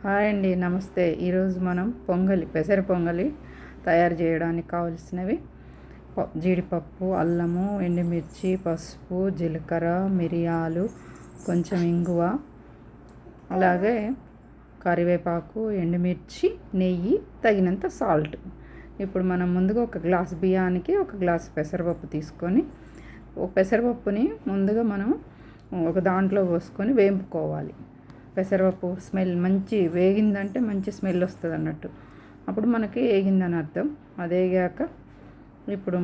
Hi అండి, నమస్తే. ఈరోజు మనం పెసర పొంగలి తయారు చేయడానికి కావలసినవి జీడిపప్పు, అల్లము, ఎండుమిర్చి, పసుపు, జీలకర్ర, మిరియాలు, కొంచెం ఇంగువ, అలాగే కరివేపాకు, ఎండుమిర్చి, నెయ్యి, తగినంత సాల్ట్. ఇప్పుడు మనం ముందుగా ఒక గ్లాస్ బియ్యానికి ఒక గ్లాస్ పెసరపప్పు తీసుకొని పెసరపప్పుని ముందుగా మనం ఒక దాంట్లో పోసుకొని వేపుకోవాలి. పెసరపప్పు స్మెల్ మంచి వేగిందంటే మంచి స్మెల్ వస్తుంది అన్నట్టు, అప్పుడు మనకి వేగిందని అర్థం. అది వేగాక ఇప్పుడు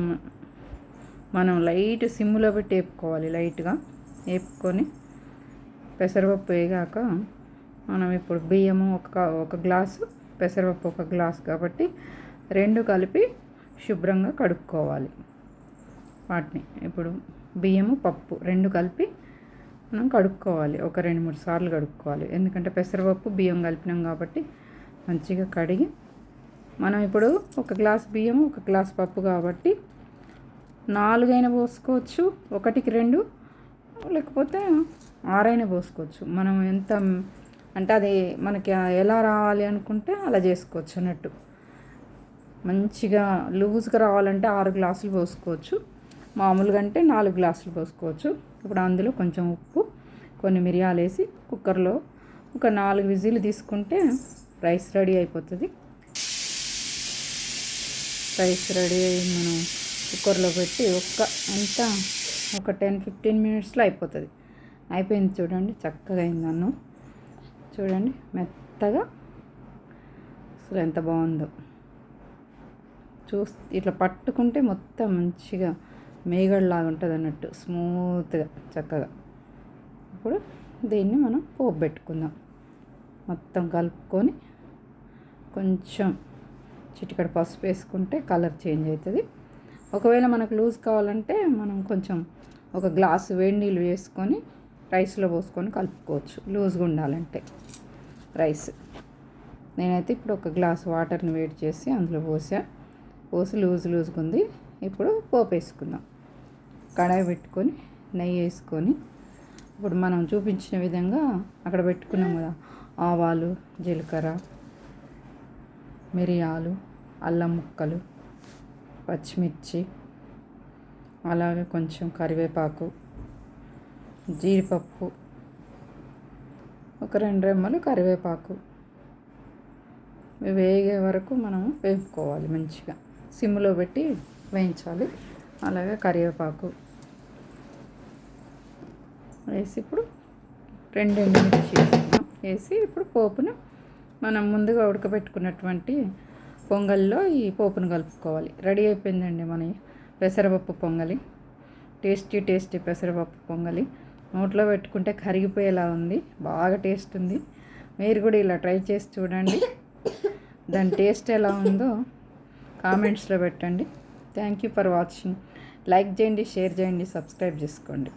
మనం లైట్ సిమ్లో పెట్టి వేపుకోవాలి. లైట్గా వేపుకొని పెసరపప్పు వేగాక మనం ఇప్పుడు బియ్యము ఒక గ్లాసు, పెసరపప్పు ఒక గ్లాసు కాబట్టి రెండు కలిపి శుభ్రంగా కడుక్కోవాలి. వాటిని ఇప్పుడు బియ్యము, పప్పు రెండు కలిపి మనం కడుక్కోవాలి. ఒక 2-3 సార్లు కడుక్కోవాలి. ఎందుకంటే పెసరపప్పు బియ్యం కలిపినాం కాబట్టి మంచిగా కడిగి మనం ఇప్పుడు ఒక గ్లాస్ బియ్యము, ఒక గ్లాస్ పప్పు కాబట్టి 4 అయినా పోసుకోవచ్చు, 1కి 2, లేకపోతే 6 అయినా పోసుకోవచ్చు. మనం ఎంత అంటే అది మనకి ఎలా రావాలి అనుకుంటే అలా చేసుకోవచ్చు అన్నట్టు. మంచిగా లూజ్గా రావాలంటే 6 గ్లాసులు పోసుకోవచ్చు, మామూలుగా అంటే 4 గ్లాసులు పోసుకోవచ్చు. ఇప్పుడు అందులో కొంచెం ఉప్పు, కొన్ని మిరియాలు వేసి కుక్కర్లో ఒక 4 విజిల్ తీసుకుంటే రైస్ రెడీ అయిపోతుంది. రైస్ రెడీ అయ్యి మనం కుక్కర్లో పెట్టి ఒక 10-15 మినిట్స్లో అయిపోతుంది. అయిపోయింది చూడండి, చక్కగా అయింది అన్నం. చూడండి మెత్తగా, అసలు ఎంత బాగుందో. ఇట్లా పట్టుకుంటే మొత్తం మంచిగా మేగడలాగా ఉంటుంది అన్నట్టు, స్మూత్గా చక్కగా. ఇప్పుడు దీన్ని మనం పోపు పెట్టుకుందాం. మొత్తం కలుపుకొని కొంచెం చిటికెడు పసుపు వేసుకుంటే కలర్ చేంజ్ అవుతుంది. ఒకవేళ మనకు లూజ్ కావాలంటే మనం కొంచెం ఒక గ్లాసు వేడి నీళ్ళు వేసుకొని రైస్లో పోసుకొని కలుపుకోవచ్చు, లూజ్గా ఉండాలంటే రైస్. నేనైతే ఇప్పుడు ఒక గ్లాస్ వాటర్ని వేడి చేసి అందులో పోసి లూజ్గా ఉంది. ఇప్పుడు పోపు వేసుకుందాం. కడాయి పెట్టుకొని నెయ్యి వేసుకొని ఇప్పుడు మనం చూపించిన విధంగా అక్కడ పెట్టుకున్నాం కదా, ఆవాలు, జీలకర్ర, మిరియాలు, అల్లం ముక్కలు, పచ్చిమిర్చి, అలాగే కొంచెం కరివేపాకు, జీడిపప్పు, ఒక 2 రెమ్మలు కరివేపాకు వేగే వరకు మనం వేపుకోవాలి. మంచిగా సిమ్లో పెట్టి వేయించాలి. అలాగే కరివేపాకు వేసి ఇప్పుడు 2 ఎండుమిర్చి వేసి ఇప్పుడు పోపును మనం ముందుగా ఉడకబెట్టుకున్నటువంటి పొంగల్లో ఈ పోపును కలుపుకోవాలి. రెడీ అయిపోయిందండి మన పెసరపప్పు పొంగలి. టేస్టీ పెసరపప్పు పొంగలి. నోట్లో పెట్టుకుంటే కరిగిపోయేలా ఉంది, బాగా టేస్ట్ ఉంది. మీరు కూడా ఇలా ట్రై చేసి చూడండి. దాని టేస్ట్ ఎలా ఉందో కామెంట్స్లో పెట్టండి. Thank you for watching. Like చేయండి, షేర్ చేయండి, సబ్స్క్రైబ్ చేసుకోండి.